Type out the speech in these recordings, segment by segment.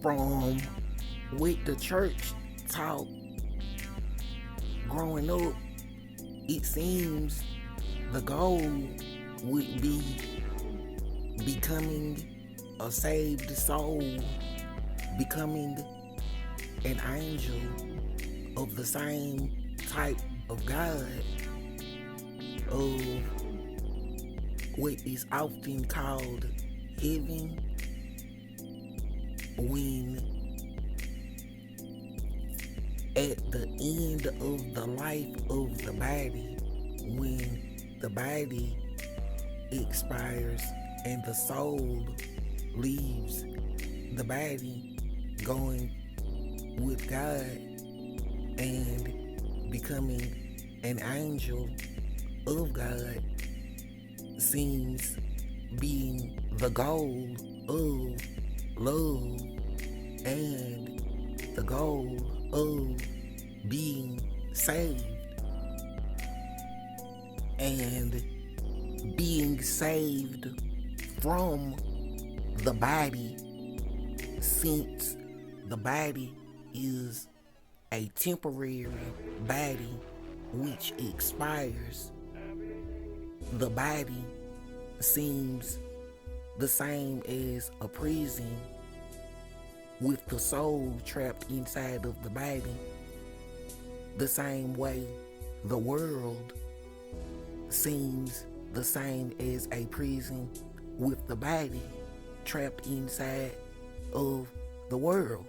From what the church taught growing up, it seems the goal would be becoming a saved soul, becoming an angel of the same type of God, of what is often called heaven, when at the end of the life of the body, when the body expires and the soul leaves the body, going with God and becoming an angel of God, seems being the goal of love and the goal of being saved. And being saved from the body, since the body is a temporary body which expires. The body seems the same as a prison with the soul trapped inside of the body. The same way the world seems the same as a prison with the body trapped inside of the world.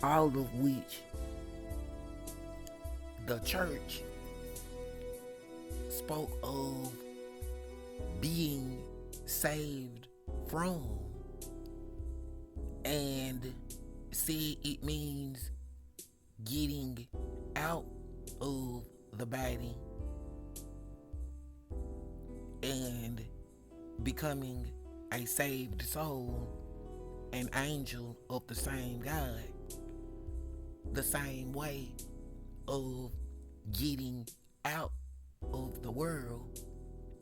All of which the church spoke of being saved from, and said it means getting out of the body and becoming a saved soul, an angel of the same God. The same way of getting out of the world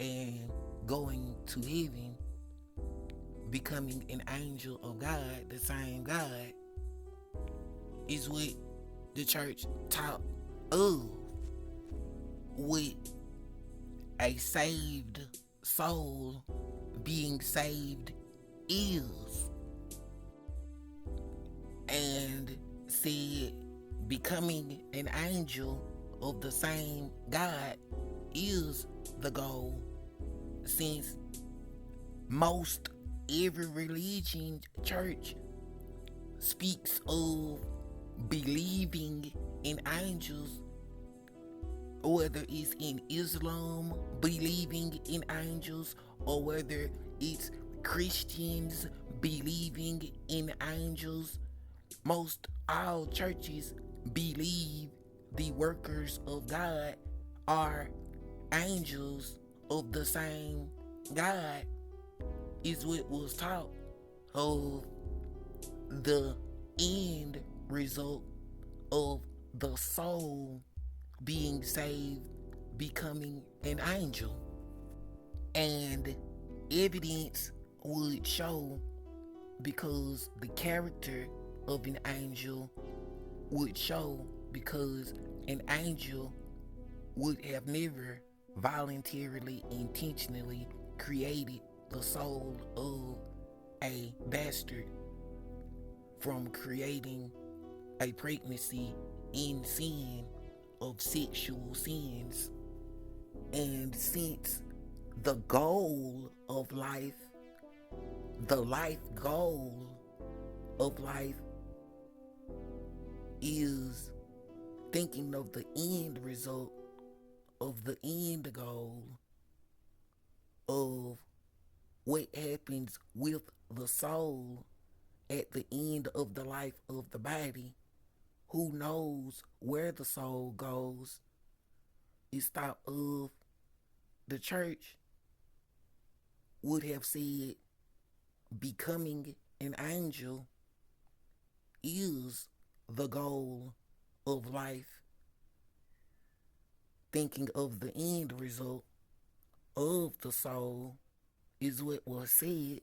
and going to heaven, becoming an angel of God, the same God, is what the church taught of, with a saved soul being saved is, and said becoming an angel of the same God is the goal, since most every religion church speaks of believing in angels, whether it's in Islam believing in angels, or whether it's Christians believing in angels. Most all churches believe the workers of God are angels of the same God, is what was taught of the end result of the soul being saved, becoming an angel. And evidence would show, because the character of an angel would show, because an angel would have never voluntarily, intentionally created the soul of a bastard from creating a pregnancy in sin of sexual sins. And since the goal of life, the life goal of life, is thinking of the end result of the end goal of what happens with the soul at the end of the life of the body, who knows where the soul goes, is thought of the church would have said becoming an angel is the goal of life. Thinking of the end result of the soul is what was said,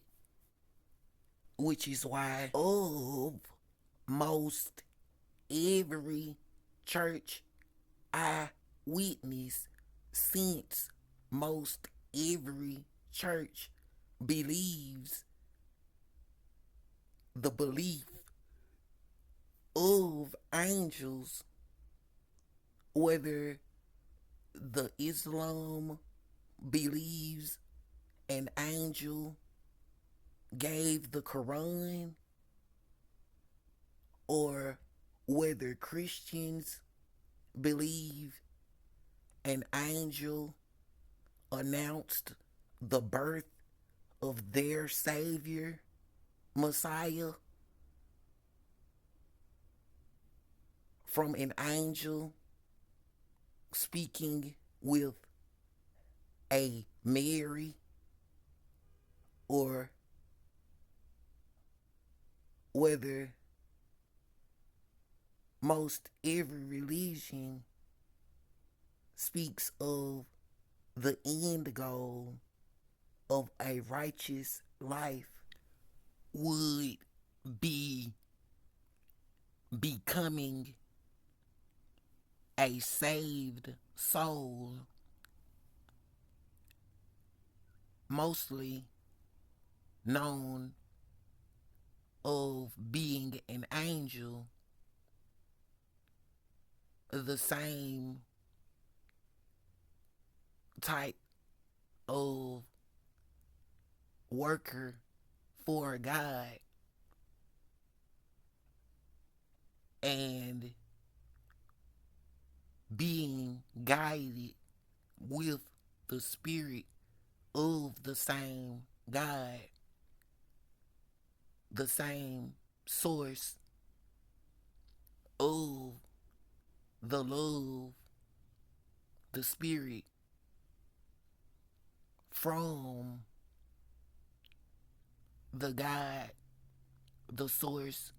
which is why of most every church I witness, since most every church believes the belief of angels, whether the Islam believes an angel gave the Quran, or whether Christians believe an angel announced the birth of their Savior, Messiah, from an angel speaking with a Mary, or whether most every religion speaks of the end goal of a righteous life would be becoming a saved soul, mostly known of being an angel, the same type of worker for God, and being guided with the spirit of the same God, the same source of the love, the spirit from the God, the source,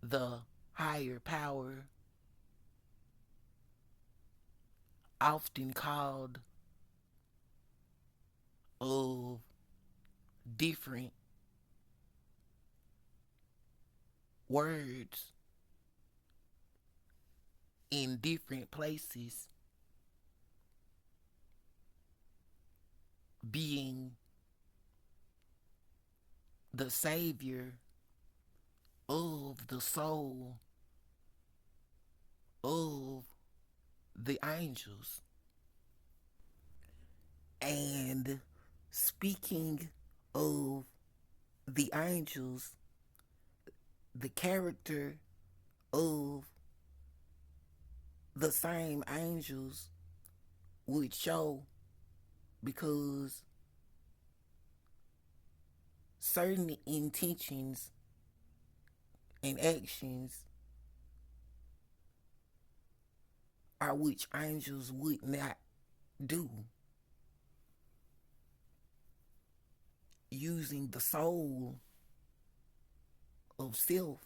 the higher power, often called of different words in different places, being the savior of the soul of the angels. And speaking of the angels, the character of the same angels would show, because certain intentions and actions are which angels would not do, using the soul of self.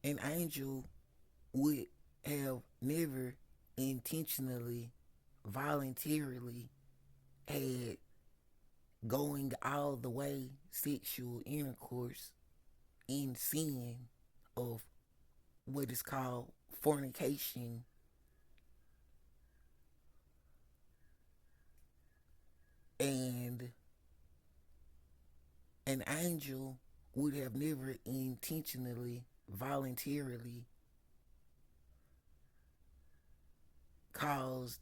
An angel would have never intentionally, voluntarily had going all the way sexual intercourse in sin of what is called fornication, and an angel would have never intentionally, voluntarily caused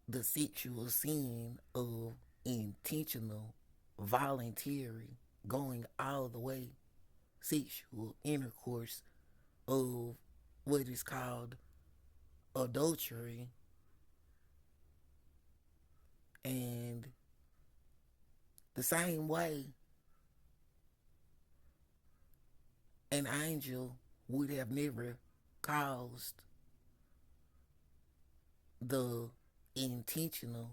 the sexual sin of intentional, voluntary, going all the way sexual intercourse of what is called adultery. And the same way, an angel would have never caused the intentional,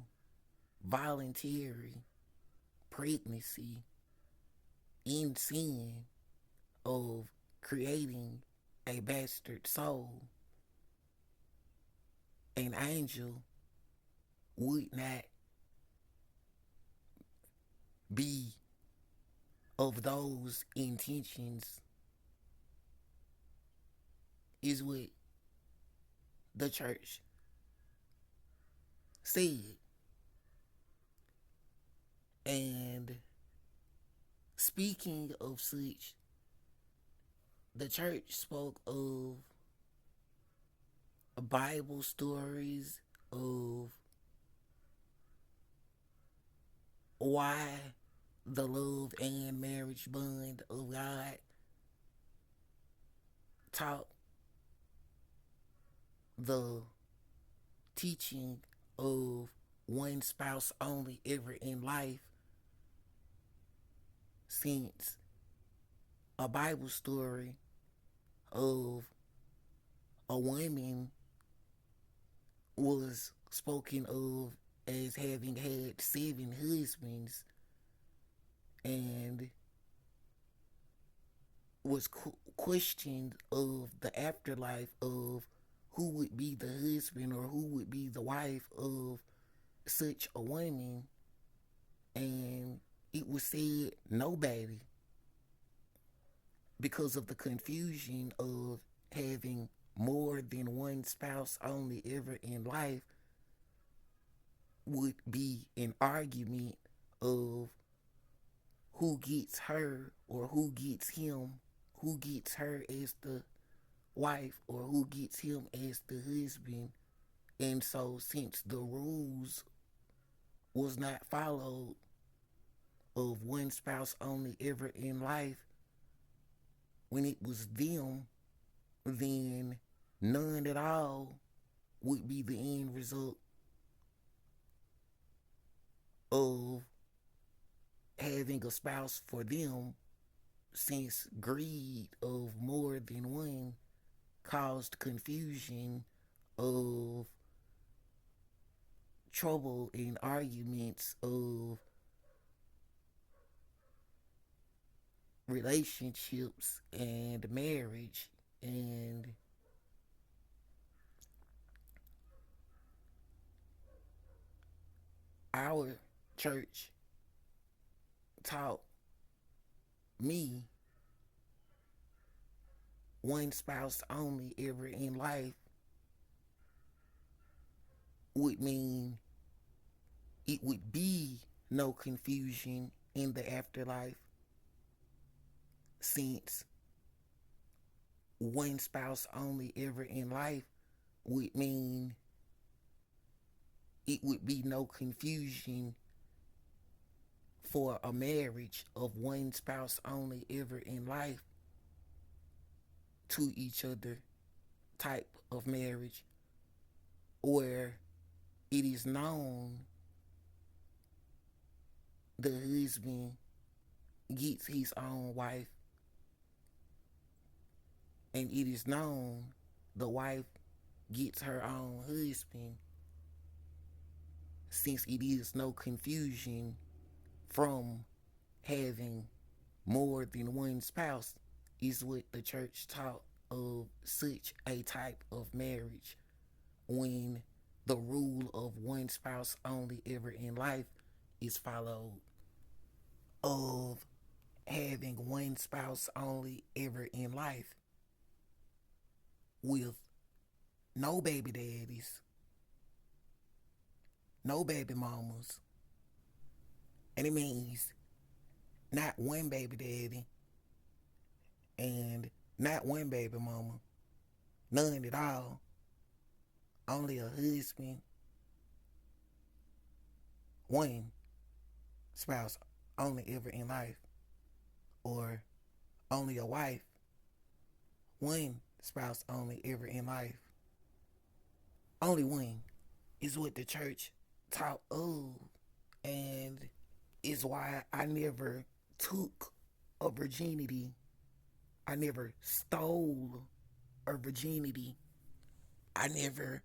voluntary pregnancy in sin of creating a bastard soul. An angel would not be of those intentions is what the church said. And speaking of such, the church spoke of Bible stories of why the love and marriage bond of God taught the teaching of one spouse only ever in life, since a Bible story of a woman was spoken of as having had 7 husbands, and was questioned of the afterlife of who would be the husband or who would be the wife of such a woman, and it was said nobody, because of the confusion of having more than one spouse only ever in life, would be an argument of who gets her or who gets him, who gets her as the wife or who gets him as the husband. And so, since the rules was not followed of one spouse only ever in life, when it was them, then none at all would be the end result of having a spouse for them, since greed of more than one caused confusion of trouble and arguments of relationships and marriage. And our church taught me one spouse only ever in life would mean it would be no confusion in the afterlife, since one spouse only ever in life would mean it would be no confusion for a marriage of one spouse only ever in life to each other type of marriage, where it is known the husband gets his own wife, and it is known the wife gets her own husband, since it is no confusion from having more than one spouse, is what the church taught of such a type of marriage, when the rule of one spouse only ever in life is followed, of having one spouse only ever in life with no baby daddies, no baby mamas. And it means not one baby daddy and not one baby mama, none at all. Only a husband, one spouse only ever in life, or only a wife, one spouse only ever in life. Only one is what the church taught of, and is why I never took a virginity. I never stole a virginity. I never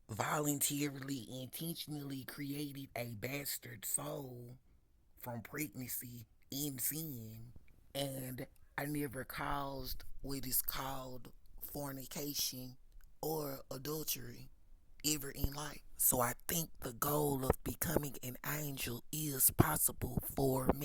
voluntarily, intentionally created a bastard soul from pregnancy in sin. And I never caused what is called fornication or adultery ever in life. So I think the goal of becoming an angel is possible for me.